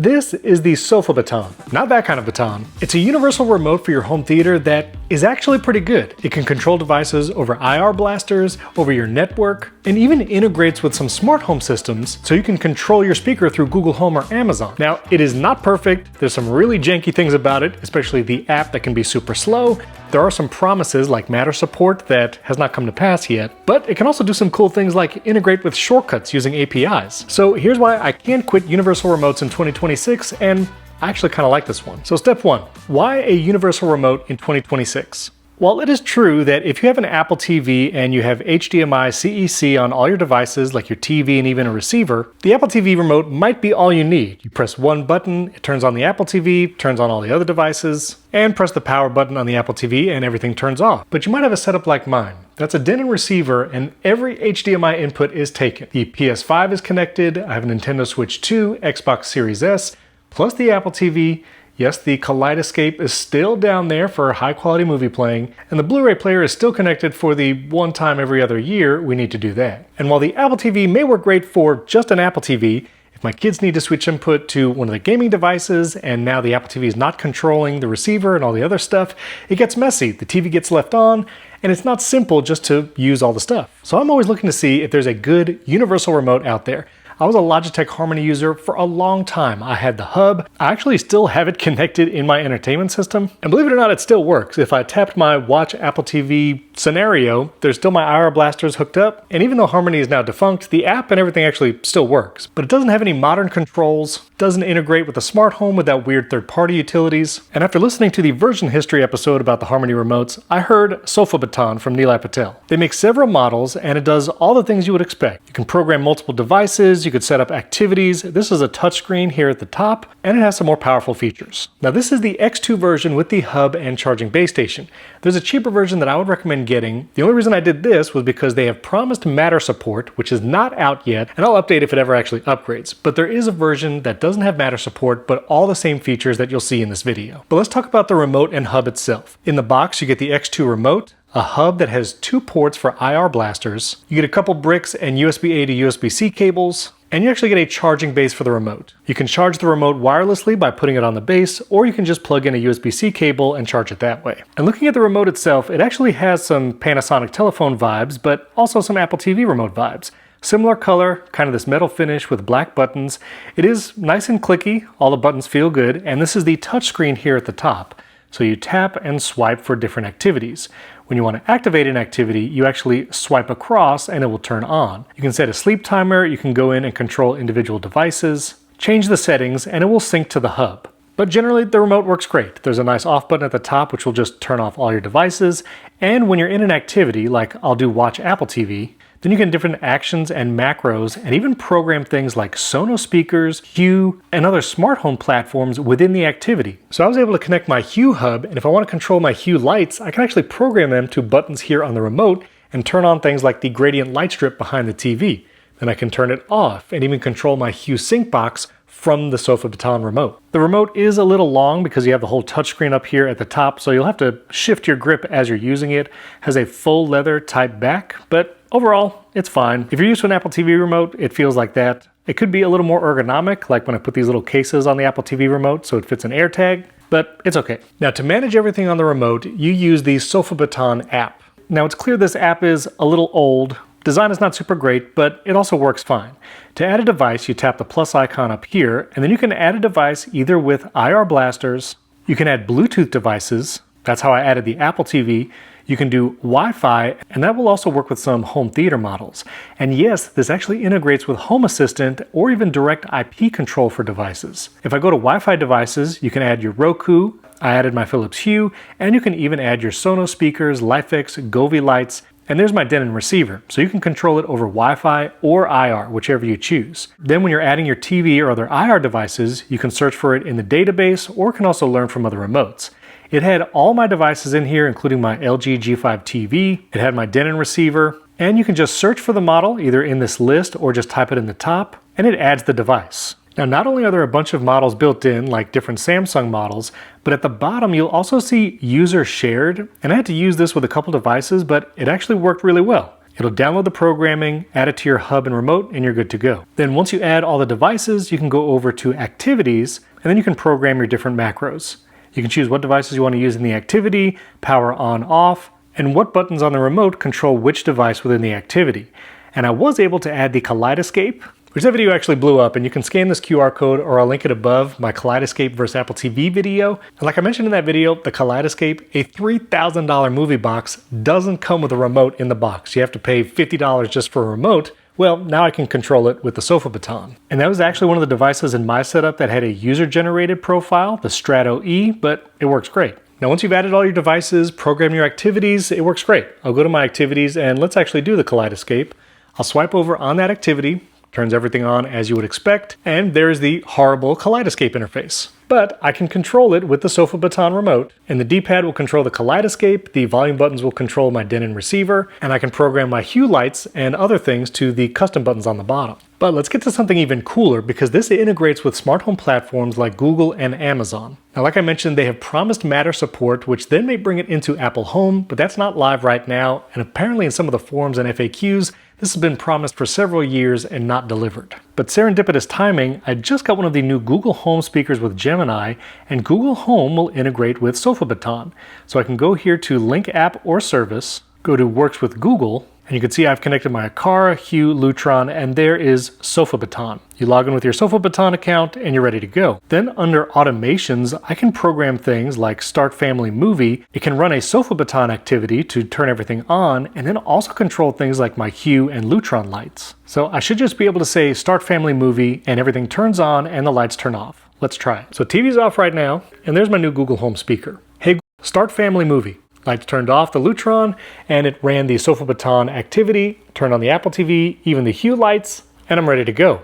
This is the Sofabaton. Not that kind of baton. It's a universal remote for your home theater that is actually pretty good. It can control devices over IR blasters, over your network, and even integrates with some smart home systems so you can control your speaker through Google Home or Amazon. Now, it is not perfect. There's some really janky things about it, especially the app that can be super slow. There are some promises like Matter support that has not come to pass yet, but it can also do some cool things like integrate with shortcuts using APIs. So here's why I can't quit universal remotes in 2026, and I actually kind of like this one. So step one, why a universal remote in 2026? While it is true that if you have an Apple TV and you have HDMI CEC on all your devices like your TV and even a receiver, the Apple TV remote might be all you need. You press one button, it turns on the Apple TV, turns on all the other devices, and press the power button on the Apple TV and everything turns off. But you might have a setup like mine. That's a den and receiver and every HDMI input is taken. The PS5 is connected, I have a Nintendo Switch 2, Xbox Series S, plus the Apple TV. Yes, the Kaleidoscape is still down there for high quality movie playing, and the Blu-ray player is still connected for the one time every other year we need to do that. And while the Apple TV may work great for just an Apple TV, if my kids need to switch input to one of the gaming devices and now the Apple TV is not controlling the receiver and all the other stuff, it gets messy. The TV gets left on, and it's not simple just to use all the stuff. So I'm always looking to see if there's a good universal remote out there. I was a Logitech Harmony user for a long time. I had the hub. I actually still have it connected in my entertainment system. And believe it or not, it still works. If I tapped my Watch Apple TV scenario, there's still my IR blasters hooked up. And even though Harmony is now defunct, the app and everything actually still works. But it doesn't have any modern controls, doesn't integrate with the smart home without weird third-party utilities. And after listening to the version history episode about the Harmony remotes, I heard Sofabaton from Nilay Patel. They make several models and it does all the things you would expect. You can program multiple devices, you could set up activities. This is a touchscreen here at the top, and it has some more powerful features. Now this is the X2 version with the hub and charging base station. There's a cheaper version that I would recommend getting. The only reason I did this was because they have promised Matter support, which is not out yet, and I'll update if it ever actually upgrades. But there is a version that doesn't have Matter support, but all the same features that you'll see in this video. But let's talk about the remote and hub itself. In the box, you get the X2 remote, a hub that has 2 ports for IR blasters. You get a couple bricks and USB-A to USB-C cables, and you actually get a charging base for the remote. You can charge the remote wirelessly by putting it on the base, or you can just plug in a USB-C cable and charge it that way. And looking at the remote itself, it actually has some Panasonic telephone vibes, but also some Apple TV remote vibes. Similar color, kind of this metal finish with black buttons. It is nice and clicky, all the buttons feel good, and this is the touchscreen here at the top. So you tap and swipe for different activities. When you want to activate an activity, you actually swipe across and it will turn on. You can set a sleep timer, you can go in and control individual devices, change the settings, and it will sync to the hub. But generally, the remote works great. There's a nice off button at the top, which will just turn off all your devices. And when you're in an activity, like I'll do watch Apple TV, then you get different actions and macros and even program things like Sonos speakers, Hue, and other smart home platforms within the activity. So I was able to connect my Hue hub, and if I want to control my Hue lights, I can actually program them to buttons here on the remote and turn on things like the gradient light strip behind the TV. Then I can turn it off and even control my Hue sync box from the Sofabaton remote. The remote is a little long because you have the whole touchscreen up here at the top, so you'll have to shift your grip as you're using it. It has a faux leather type back, but overall, it's fine. If you're used to an Apple TV remote, it feels like that. It could be a little more ergonomic, like when I put these little cases on the Apple TV remote so it fits an AirTag, but it's okay. Now to manage everything on the remote, you use the Sofabaton app. Now it's clear this app is a little old. Design is not super great, but it also works fine. To add a device, you tap the plus icon up here, and then you can add a device either with IR blasters, you can add Bluetooth devices. That's how I added the Apple TV. You can do Wi-Fi, and that will also work with some home theater models. And yes, this actually integrates with Home Assistant or even direct IP control for devices. If I go to Wi-Fi devices, you can add your Roku, I added my Philips Hue, and you can even add your Sonos speakers, LifeX, Govee lights, and there's my den and receiver. So you can control it over Wi-Fi or IR, whichever you choose. Then when you're adding your TV or other IR devices, you can search for it in the database or can also learn from other remotes. It had all my devices in here, including my LG G5 TV. It had my den and receiver, and you can just search for the model either in this list or just type it in the top, and it adds the device. Now, not only are there a bunch of models built in, like different Samsung models, but at the bottom you'll also see user shared, and I had to use this with a couple devices, but it actually worked really well. It'll download the programming, add it to your hub and remote, and you're good to go. Then once you add all the devices, you can go over to Activities, and then you can program your different macros. You can choose what devices you want to use in the activity, power on, off, and what buttons on the remote control which device within the activity. And I was able to add the Kaleidoscape, which that video actually blew up, and you can scan this QR code or I'll link it above, my Kaleidoscape versus Apple TV video. And like I mentioned in that video, the Kaleidoscape, a $3,000 movie box, doesn't come with a remote in the box. You have to pay $50 just for a remote. Well, now I can control it with the Sofabaton. And that was actually one of the devices in my setup that had a user-generated profile, the Strato E, but it works great. Now once you've added all your devices, program your activities, it works great. I'll go to my activities and let's actually do the Kaleidoscape. I'll swipe over on that activity, turns everything on as you would expect, and there's the horrible Kaleidoscape interface. But I can control it with the Sofabaton remote, and the D-pad will control the Kaleidoscape, the volume buttons will control my Denon receiver, and I can program my hue lights and other things to the custom buttons on the bottom. But let's get to something even cooler, because this integrates with smart home platforms like Google and Amazon. Now, like I mentioned, they have promised Matter support, which then may bring it into Apple Home, but that's not live right now, and apparently in some of the forums and FAQs, this has been promised for several years and not delivered. But serendipitous timing, I just got one of the new Google Home speakers with Gemini, and Google Home will integrate with Sofabaton. So I can go here to Link App or Service, go to Works with Google, and you can see I've connected my Aqara, Hue, Lutron, and there is Sofabaton. You log in with your Sofabaton account and you're ready to go. Then under automations, I can program things like Start Family Movie. It can run a Sofabaton activity to turn everything on, and then also control things like my Hue and Lutron lights. So I should just be able to say Start Family Movie and everything turns on and the lights turn off. Let's try it. So TV's off right now, and there's my new Google Home speaker. Hey, Start Family Movie. Lights turned off the Lutron, and it ran the Sofabaton activity, turned on the Apple TV, even the Hue lights, and I'm ready to go.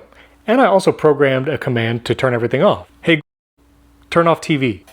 And I also programmed a command to turn everything off. Hey, turn off TV.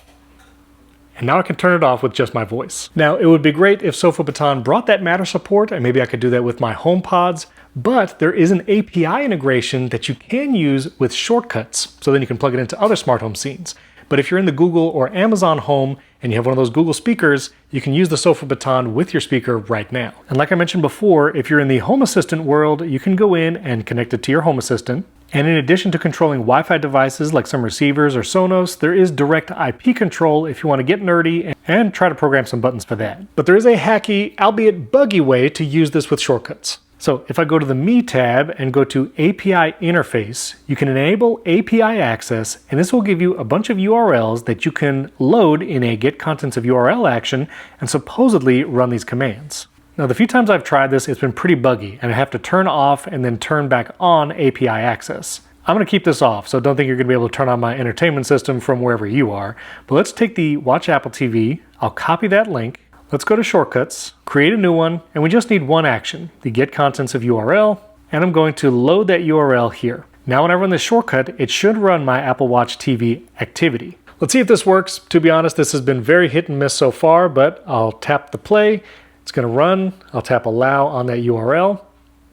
And now I can turn it off with just my voice. Now, it would be great if Sofabaton brought that Matter support, and maybe I could do that with my HomePods, but there is an API integration that you can use with shortcuts, so then you can plug it into other smart home scenes. But if you're in the Google or Amazon Home and you have one of those Google speakers, you can use the Sofabaton with your speaker right now. And like I mentioned before, if you're in the Home Assistant world, you can go in and connect it to your Home Assistant. And in addition to controlling Wi-Fi devices like some receivers or Sonos, there is direct IP control if you want to get nerdy and try to program some buttons for that. But there is a hacky, albeit buggy way to use this with shortcuts. So if I go to the Me tab and go to API Interface, you can enable API access, and this will give you a bunch of URLs that you can load in a Get Contents of URL action and supposedly run these commands. Now, the few times I've tried this, it's been pretty buggy, and I have to turn off and then turn back on API access. I'm going to keep this off, so don't think you're going to be able to turn on my entertainment system from wherever you are. But let's take the Watch Apple TV, I'll copy that link, let's go to Shortcuts, create a new one, and we just need one action, the Get Contents of URL, and I'm going to load that URL here. Now when I run this shortcut, it should run my Apple Watch TV activity. Let's see if this works. To be honest, this has been very hit and miss so far, but I'll tap the play, it's going to run, I'll tap allow on that URL,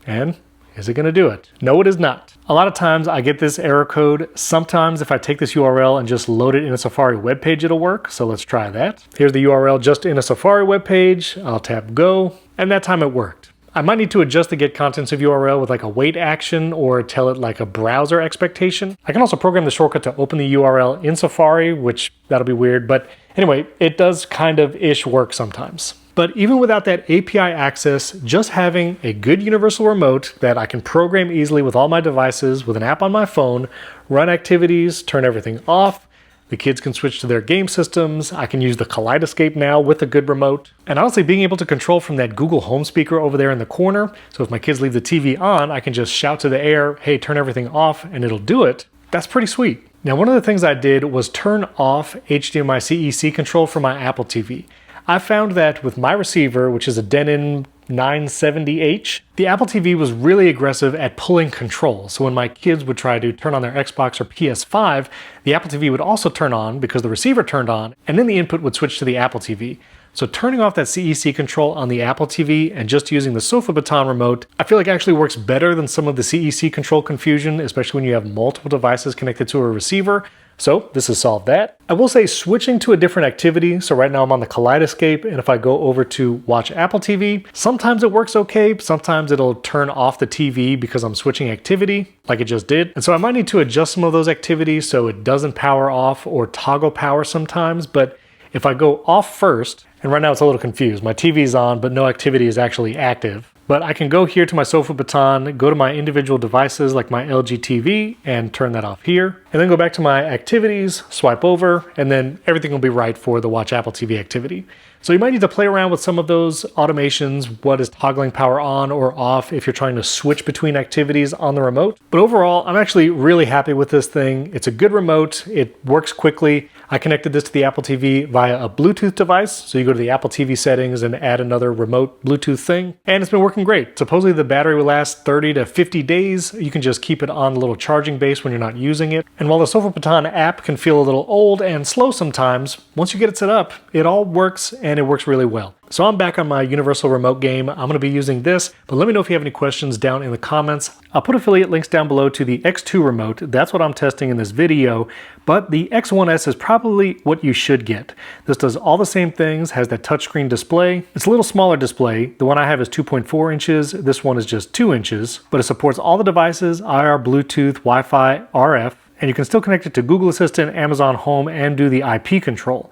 and is it going to do it? No, it is not. A lot of times I get this error code. Sometimes if I take this URL and just load it in a Safari web page, it'll work. So let's try that. Here's the URL just in a Safari web page. I'll tap go, and that time it worked. I might need to adjust the Get Contents of URL with like a wait action or tell it like a browser expectation. I can also program the shortcut to open the URL in Safari, which that'll be weird. But anyway, it does kind of ish work sometimes. But even without that API access, just having a good universal remote that I can program easily with all my devices with an app on my phone, run activities, turn everything off, the kids can switch to their game systems, I can use the Kaleidoscape now with a good remote, and honestly being able to control from that Google Home speaker over there in the corner, so if my kids leave the TV on, I can just shout to the Air, hey, turn everything off, and it'll do it. That's pretty sweet. Now, one of the things I did was turn off HDMI CEC control for my Apple TV. I found that with my receiver, which is a Denon 970H, the Apple TV was really aggressive at pulling control. So when my kids would try to turn on their Xbox or PS5, the Apple TV would also turn on because the receiver turned on, and then the input would switch to the Apple TV. So turning off that CEC control on the Apple TV and just using the Sofabaton remote, I feel like actually works better than some of the CEC control confusion, especially when you have multiple devices connected to a receiver. So this has solved that. I will say switching to a different activity. So right now I'm on the Kaleidoscape, and if I go over to watch Apple TV, sometimes it works okay. Sometimes it'll turn off the TV because I'm switching activity like it just did. And so I might need to adjust some of those activities so it doesn't power off or toggle power sometimes. But if I go off first, and right now it's a little confused. My TV's on, but no activity is actually active. But I can go here to my Sofabaton, go to my individual devices like my LG TV and turn that off here. And then go back to my activities, swipe over, and then everything will be right for the Watch Apple TV activity. So you might need to play around with some of those automations, what is toggling power on or off if you're trying to switch between activities on the remote. But overall, I'm actually really happy with this thing. It's a good remote, it works quickly. I connected this to the Apple TV via a Bluetooth device. So you go to the Apple TV settings and add another remote Bluetooth thing, and it's been working great. Supposedly the battery will last 30 to 50 days. You can just keep it on a little charging base when you're not using it. And while the Sofabaton app can feel a little old and slow sometimes, once you get it set up, it all works and it works really well. So I'm back on my universal remote game. I'm going to be using this, but let me know if you have any questions down in the comments. I'll put affiliate links down below to the X2 remote. That's what I'm testing in this video, but the X1S is probably what you should get. This does all the same things, has that touchscreen display. It's a little smaller display. The one I have is 2.4 inches. This one is just 2 inches, but it supports all the devices, IR, Bluetooth, Wi-Fi, RF, and you can still connect it to Google Assistant, Amazon Home, and do the IP control.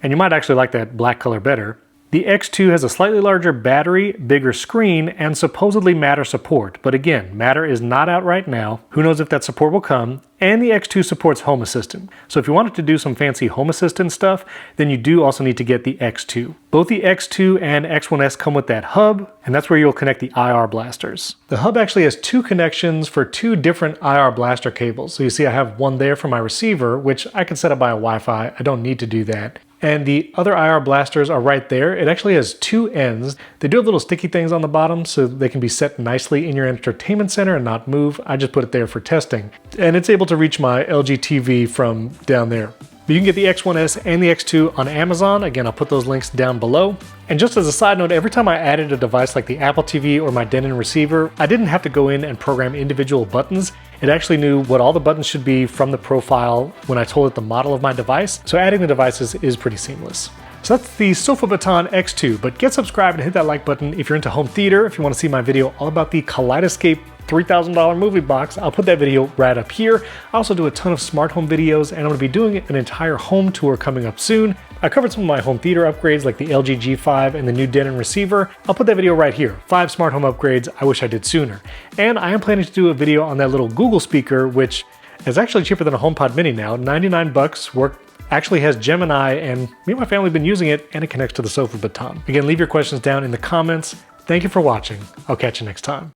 And you might actually like that black color better. The X2 has a slightly larger battery, bigger screen, and supposedly Matter support. But again, Matter is not out right now. Who knows if that support will come? And the X2 supports Home Assistant. So if you wanted to do some fancy Home Assistant stuff, then you do also need to get the X2. Both the X2 and X1S come with that hub, and that's where you'll connect the IR blasters. The hub actually has 2 connections for 2 different IR blaster cables. So you see I have one there for my receiver, which I can set up by a Wi-Fi. I don't need to do that. And the other IR blasters are right there. It actually has 2 ends. They do have little sticky things on the bottom so they can be set nicely in your entertainment center and not move. I just put it there for testing. And it's able to reach my LG TV from down there. But you can get the X1S and the X2 on Amazon. Again, I'll put those links down below. And just as a side note, every time I added a device like the Apple TV or my Denon receiver, I didn't have to go in and program individual buttons. It actually knew what all the buttons should be from the profile when I told it the model of my device. So adding the devices is pretty seamless. So that's the Sofabaton X2, but get subscribed and hit that like button if you're into home theater. If you want to see my video all about the Kaleidoscape $3,000 movie box, I'll put that video right up here. I also do a ton of smart home videos, and I'm going to be doing an entire home tour coming up soon. I covered some of my home theater upgrades like the LG G5 and the new Denon receiver. I'll put that video right here. 5 smart home upgrades I wish I did sooner. And I am planning to do a video on that little Google speaker, which is actually cheaper than a HomePod Mini now. 99 bucks, actually has Gemini, and me and my family have been using it, and it connects to the Sofabaton. Again, leave your questions down in the comments. Thank you for watching. I'll catch you next time.